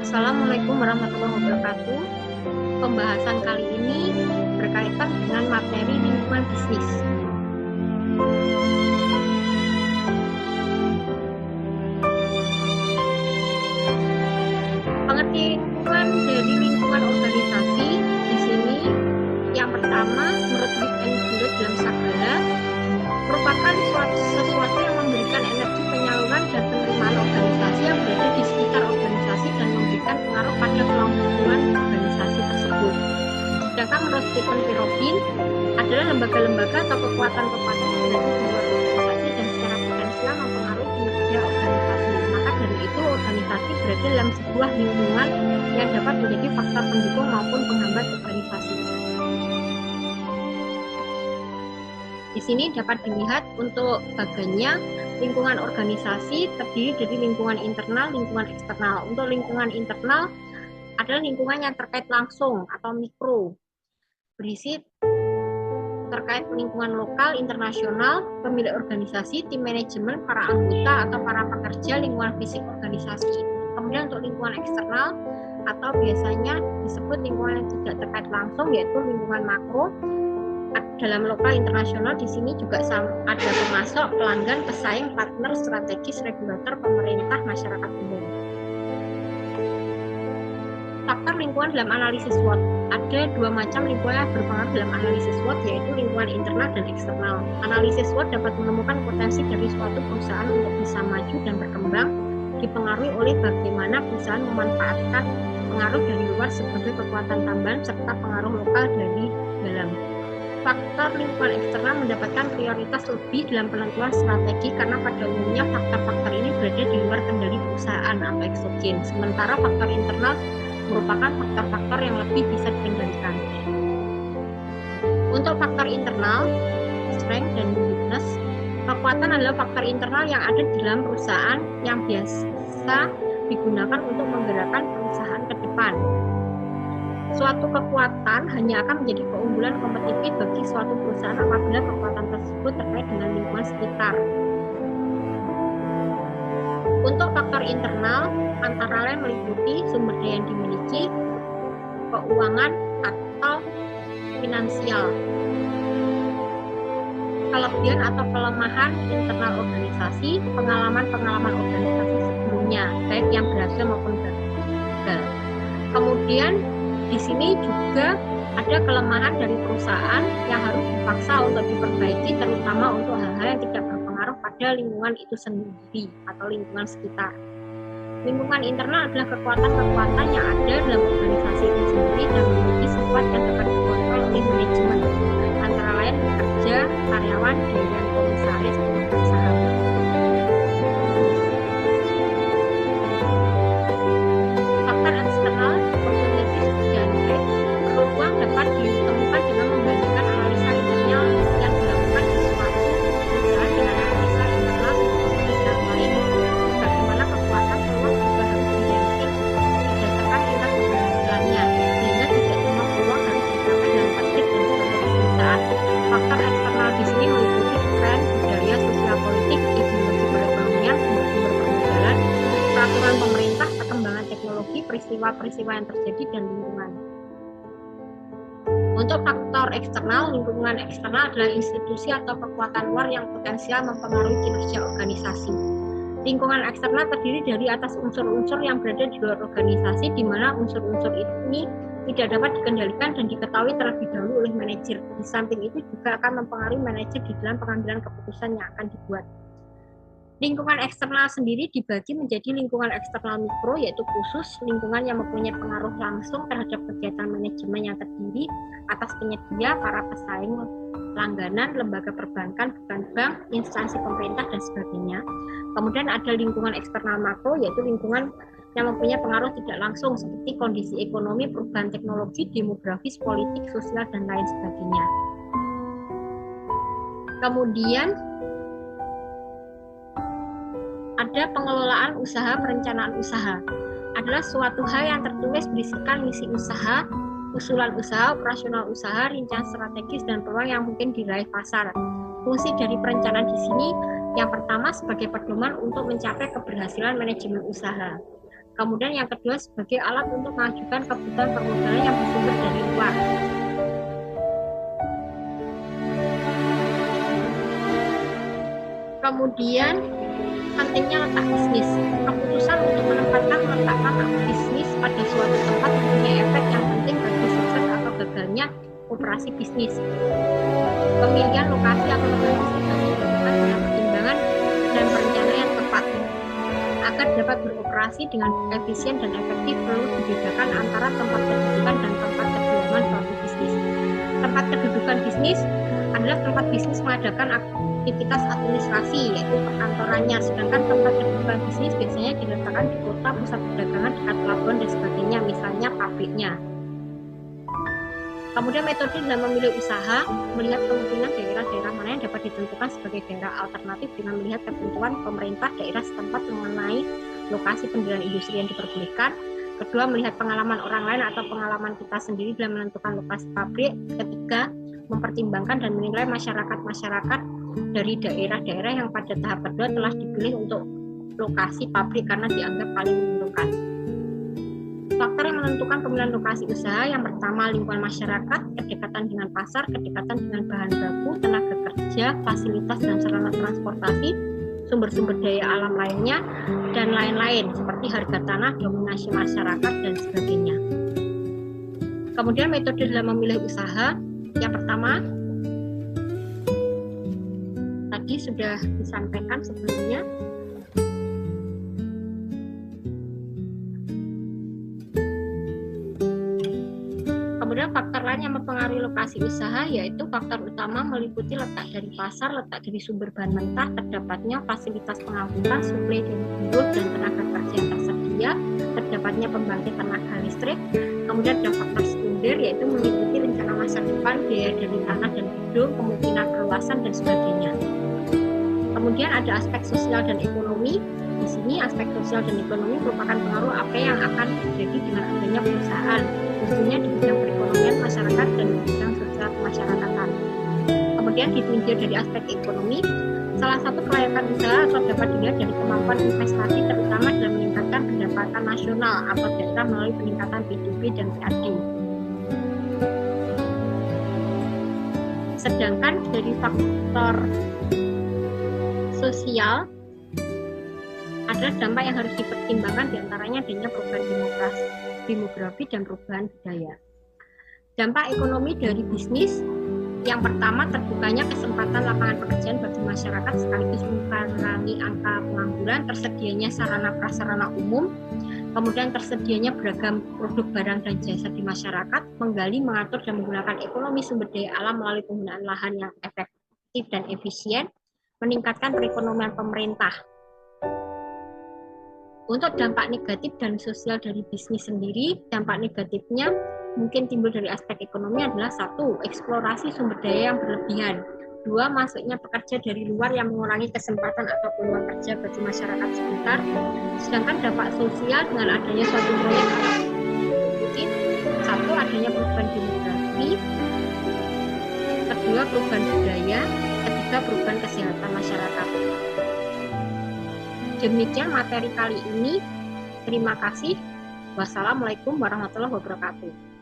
Assalamualaikum warahmatullahi wabarakatuh. Pembahasan kali ini berkaitan dengan materi lingkungan bisnis. Pengertian lingkungan dari lingkungan organisasi di sini yang pertama, menurut Wittgenstein dalam Sagala, merupakan sesuatu yang memberikan energi penyaluran dan penerimaan organisasi yang berada di sekitar organisasi dan memberikan pengaruh pada kelangsungan organisasi tersebut. Sedangkan menurut Stephen P. Robin adalah lembaga-lembaga atau kekuatan-kekuatan yang berada di luar organisasi dan secara potensial mempengaruhi kinerja organisasi. Maka dari itu organisasi berada dalam sebuah lingkungan yang dapat menjadi faktor pendukung maupun penghambat organisasi. Di sini dapat dilihat untuk bagiannya lingkungan organisasi terdiri dari lingkungan internal, lingkungan eksternal. Untuk lingkungan internal adalah lingkungan yang terkait langsung atau mikro, berisi terkait lingkungan lokal, internasional, pemilik organisasi, tim manajemen, para anggota atau para pekerja, lingkungan fisik organisasi. Kemudian untuk lingkungan eksternal atau biasanya disebut lingkungan yang tidak terkait langsung yaitu lingkungan makro. Dalam lokal internasional di sini juga ada pemasok, pelanggan, pesaing, partner, strategis, regulator, pemerintah, masyarakat umum. Faktor lingkungan dalam analisis SWOT. Ada dua macam lingkungan yang berpengaruh dalam analisis SWOT, yaitu lingkungan internal dan eksternal. Analisis SWOT dapat menemukan potensi dari suatu perusahaan untuk bisa maju dan berkembang, dipengaruhi oleh bagaimana perusahaan memanfaatkan pengaruh dari luar sebagai kekuatan tambahan serta pengaruh lokal dari dalam. Faktor lingkungan eksternal mendapatkan prioritas lebih dalam penentuan strategi karena pada umumnya faktor-faktor ini berada di luar kendali perusahaan atau eksogen. Sementara faktor internal merupakan faktor-faktor yang lebih bisa dikendalikan. Untuk faktor internal, strength dan weakness, kekuatan adalah faktor internal yang ada di dalam perusahaan yang biasa digunakan untuk menggerakkan perusahaan ke depan. Suatu kekuatan hanya akan menjadi keunggulan kompetitif bagi suatu perusahaan apabila kekuatan tersebut terkait dengan lingkungan sekitar. Untuk faktor internal, antara lain meliputi sumber daya yang dimiliki, keuangan atau finansial, kelebihan atau kelemahan internal organisasi, pengalaman-pengalaman organisasi sebelumnya, baik yang berhasil maupun gagal. Kemudian di sini juga ada kelemahan dari perusahaan yang harus dipaksa untuk diperbaiki, terutama untuk hal-hal yang tidak berpengaruh pada lingkungan itu sendiri atau lingkungan sekitar. Lingkungan internal adalah kekuatan-kekuatan yang ada dalam organisasi itu sendiri dan memiliki sifat yang dapat dikontrol oleh manajemen, antara lain pekerja, karyawan, dewan komisaris, dan perusahaan. Faktor eksternal peluang dapat ditemukan dengan membandingkan analisa internal yang dilakukan di suatu perusahaan dengan analisa internal perusahaan lain. Bagaimana kekuatan peluang juga harus dihitung berdasarkan tingkat keberhasilannya, sehingga tidak semua peluang harus dicapai dalam pabrik dan suatu perusahaan. Faktor eksternal di sini meliputi tren, budaya, sosial politik, ideologi perekonomian, sumber-sumber permodalan, peraturan pemerintah, perkembangan teknologi, peristiwa-peristiwa yang terjadi dan lingkungan. Untuk faktor eksternal, lingkungan eksternal adalah institusi atau kekuatan luar yang potensial mempengaruhi kinerja organisasi. Lingkungan eksternal terdiri dari atas unsur-unsur yang berada di luar organisasi, di mana unsur-unsur ini tidak dapat dikendalikan dan diketahui terlebih dahulu oleh manajer. Di samping itu juga akan mempengaruhi manajer di dalam pengambilan keputusan yang akan dibuat. Lingkungan eksternal sendiri dibagi menjadi lingkungan eksternal mikro, yaitu khusus lingkungan yang mempunyai pengaruh langsung terhadap kegiatan manajemen yang terdiri atas penyedia, para pesaing, langganan, lembaga perbankan, bukan bank, instansi pemerintah, dan sebagainya. Kemudian ada lingkungan eksternal makro, yaitu lingkungan yang mempunyai pengaruh tidak langsung seperti kondisi ekonomi, perubahan teknologi, demografis, politik, sosial, dan lain sebagainya. Kemudian ada pengelolaan usaha, perencanaan usaha. Adalah suatu hal yang tertulis berisikan misi usaha, usulan usaha, operasional usaha, rincian strategis, dan peluang yang mungkin diraih pasar. Fungsi dari perencanaan di sini yang pertama sebagai pedoman untuk mencapai keberhasilan manajemen usaha. Kemudian yang kedua sebagai alat untuk mengajukan kebutuhan permodalan yang bersumber dari luar. Kemudian pentingnya letak bisnis. Keputusan untuk menempatkan meletakkan bisnis pada suatu tempat mempunyai efek yang penting bagi sukses atau gagalnya operasi bisnis. Pemilihan lokasi atau lokasi dilakukan dengan pertimbangan dan perencanaan yang tepat. Agar dapat beroperasi dengan efisien dan efektif, perlu dibedakan antara tempat kedudukan dan tempat kediaman suatu bisnis. Tempat kedudukan bisnis adalah tempat bisnis mengadakan aktivitas administrasi, yaitu perkantorannya, sedangkan tempat kedudukan bisnis biasanya diletakkan di kota, pusat perdagangan, dekat pelabuhan dan sebagainya, misalnya pabriknya. Kemudian metode dalam memilih usaha, melihat kemungkinan daerah-daerah mana yang dapat ditentukan sebagai daerah alternatif dengan melihat ketentuan pemerintah daerah setempat mengenai lokasi pendirian industri yang diperbolehkan. Kedua, melihat pengalaman orang lain atau pengalaman kita sendiri dalam menentukan lokasi pabrik. Ketiga, mempertimbangkan dan menilai masyarakat-masyarakat dari daerah-daerah yang pada tahap kedua telah dipilih untuk lokasi pabrik karena dianggap paling menguntungkan. Faktor yang menentukan pemilihan lokasi usaha yang pertama lingkungan masyarakat, kedekatan dengan pasar, kedekatan dengan bahan baku, tenaga kerja, fasilitas dan sarana transportasi, sumber-sumber daya alam lainnya, dan lain-lain seperti harga tanah, dominasi masyarakat, dan sebagainya. Kemudian metode dalam memilih usaha, yang pertama tadi sudah disampaikan sebelumnya. Kemudian faktor lain yang mempengaruhi lokasi usaha yaitu faktor utama meliputi letak dari pasar, letak dari sumber bahan mentah, terdapatnya fasilitas pengangkutan, suplai dari buruh dan tenaga kerja yang tersedia, terdapatnya pembangkit tenaga listrik. Kemudian ada faktor sekunder yaitu meliputi rencana masa depan, biaya dari tanah dan gedung, kemungkinan perluasan dan sebagainya. Kemudian ada aspek sosial dan ekonomi. Di sini aspek sosial dan ekonomi merupakan pengaruh apa yang akan terjadi dengan adanya perusahaan, khususnya di bidang perekonomian masyarakat dan di bidang sosial kemasyarakatan. Kemudian ditinjau dari aspek ekonomi, salah satu kelayakan usaha atau dapat dilihat dari kemampuan investasi terutama dalam meningkatkan pendapatan nasional atau daerah melalui peningkatan PDB dan PAD. Sedangkan dari faktor sosial ada dampak yang harus dipertimbangkan diantaranya adanya perubahan demografi dan perubahan budaya. Dampak ekonomi dari bisnis yang pertama terbukanya kesempatan lapangan pekerjaan bagi masyarakat sekaligus mengurangi angka pengangguran, tersedianya sarana prasarana umum, kemudian tersedianya beragam produk barang dan jasa di masyarakat, menggali, mengatur dan menggunakan ekonomi sumber daya alam melalui penggunaan lahan yang efektif dan efisien, meningkatkan perekonomian pemerintah. Untuk dampak negatif dan sosial dari bisnis sendiri, dampak negatifnya mungkin timbul dari aspek ekonomi adalah 1. Eksplorasi sumber daya yang berlebihan. 2. Masuknya pekerja dari luar yang mengurangi kesempatan atau peluang kerja bagi masyarakat sekitar. Sedangkan dampak sosial dengan adanya suatu proyek mungkin 1. Adanya perubahan demografi, 2. Perubahan budaya, 3. Perubahan kesehatan masyarakat. Demikian materi kali ini. Terima kasih. Wassalamualaikum warahmatullahi wabarakatuh.